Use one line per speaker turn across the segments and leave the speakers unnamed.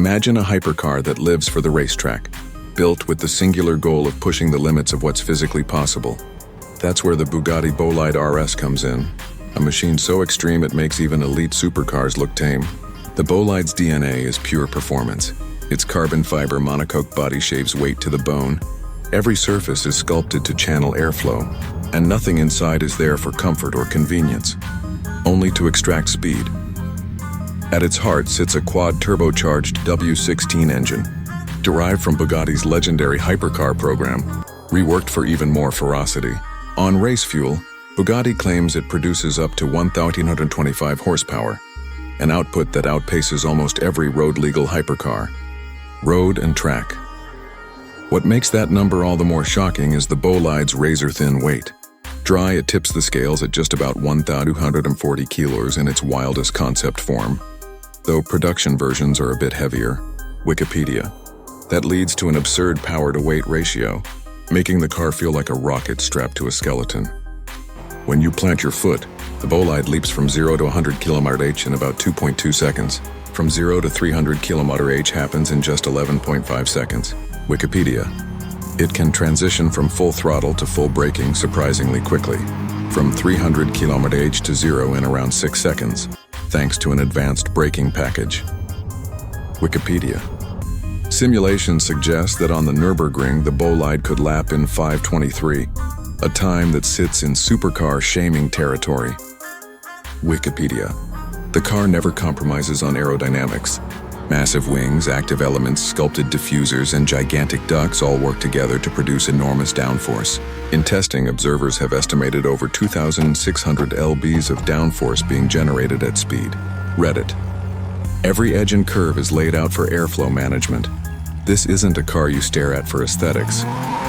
Imagine a hypercar that lives for the racetrack, built with the singular goal of pushing the limits of what's physically possible. That's where the Bugatti Bolide RS comes in, a machine so extreme it makes even elite supercars look tame. The Bolide's DNA is pure performance. Its carbon fiber monocoque body shaves weight to the bone. Every surface is sculpted to channel airflow, and nothing inside is there for comfort or convenience, only to extract speed. At its heart sits a quad-turbocharged W16 engine, derived from Bugatti's legendary Hypercar program, reworked for even more ferocity. On race fuel, Bugatti claims it produces up to 1,325 horsepower, an output that outpaces almost every road-legal hypercar. Road and track. What makes that number all the more shocking is the Bolide's razor-thin weight. Dry, it tips the scales at just about 1,240 kilos in its wildest concept form, though production versions are a bit heavier. Wikipedia. That leads to an absurd power-to-weight ratio, making the car feel like a rocket strapped to a skeleton. When you plant your foot, the Bolide leaps from 0 to 100 km/h in about 2.2 seconds. From 0 to 300 km/h happens in just 11.5 seconds. Wikipedia. It can transition from full throttle to full braking surprisingly quickly, from 300 km/h to 0 in around 6 seconds, thanks to an advanced braking package. Wikipedia. Simulations suggest that on the Nürburgring, the Bolide could lap in 5:23, a time that sits in supercar shaming territory. Wikipedia. The car never compromises on aerodynamics. Massive wings, active elements, sculpted diffusers, and gigantic ducts all work together to produce enormous downforce. In testing, observers have estimated over 2,600 lbs of downforce being generated at speed. Reddit. Every edge and curve is laid out for airflow management. This isn't a car you stare at for aesthetics.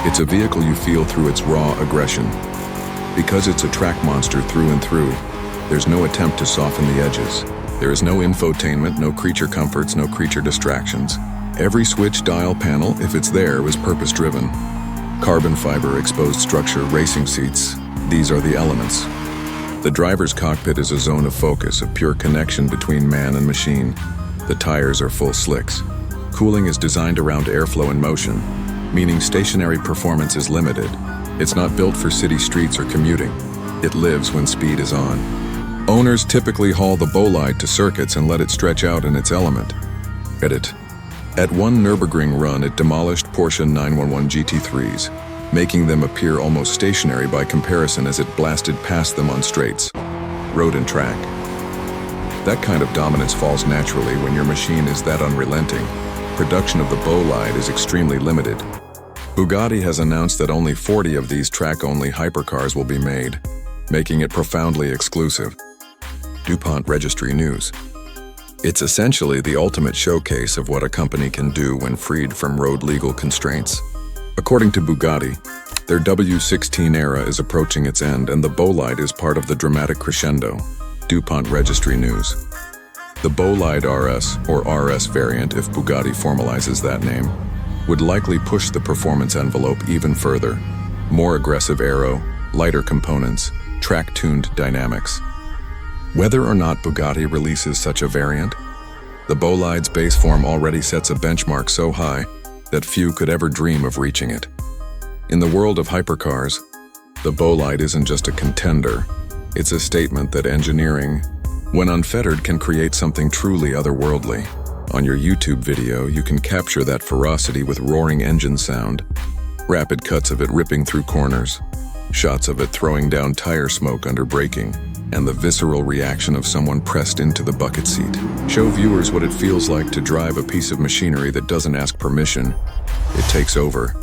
It's a vehicle you feel through its raw aggression. Because it's a track monster through and through, there's no attempt to soften the edges. There is no infotainment, no creature comforts, no creature distractions. Every switch, dial, panel, if it's there, is purpose-driven. Carbon fiber, exposed structure, racing seats, these are the elements. The driver's cockpit is a zone of focus, a pure connection between man and machine. The tires are full slicks. Cooling is designed around airflow and motion, meaning stationary performance is limited. It's not built for city streets or commuting. It lives when speed is on. Owners typically haul the Bolide to circuits and let it stretch out in its element. Edit. At one Nürburgring run, it demolished Porsche 911 GT3s, making them appear almost stationary by comparison as it blasted past them on straights. Road and track. That kind of dominance falls naturally when your machine is that unrelenting. Production of the Bolide is extremely limited. Bugatti has announced that only 40 of these track-only hypercars will be made, making it profoundly exclusive. DuPont Registry News. It's essentially the ultimate showcase of what a company can do when freed from road-legal constraints. According to Bugatti, their W16 era is approaching its end, and the Bolide is part of the dramatic crescendo. DuPont Registry News. The Bolide RS, or RS variant if Bugatti formalizes that name, would likely push the performance envelope even further. More aggressive aero, lighter components, track-tuned dynamics. Whether or not Bugatti releases such a variant, the Bolide's base form already sets a benchmark so high that few could ever dream of reaching it. In the world of hypercars, the Bolide isn't just a contender, it's a statement that engineering, when unfettered, can create something truly otherworldly. On your YouTube video, you can capture that ferocity with roaring engine sound, rapid cuts of it ripping through corners, shots of it throwing down tire smoke under braking, and the visceral reaction of someone pressed into the bucket seat. Show viewers what it feels like to drive a piece of machinery that doesn't ask permission. It takes over.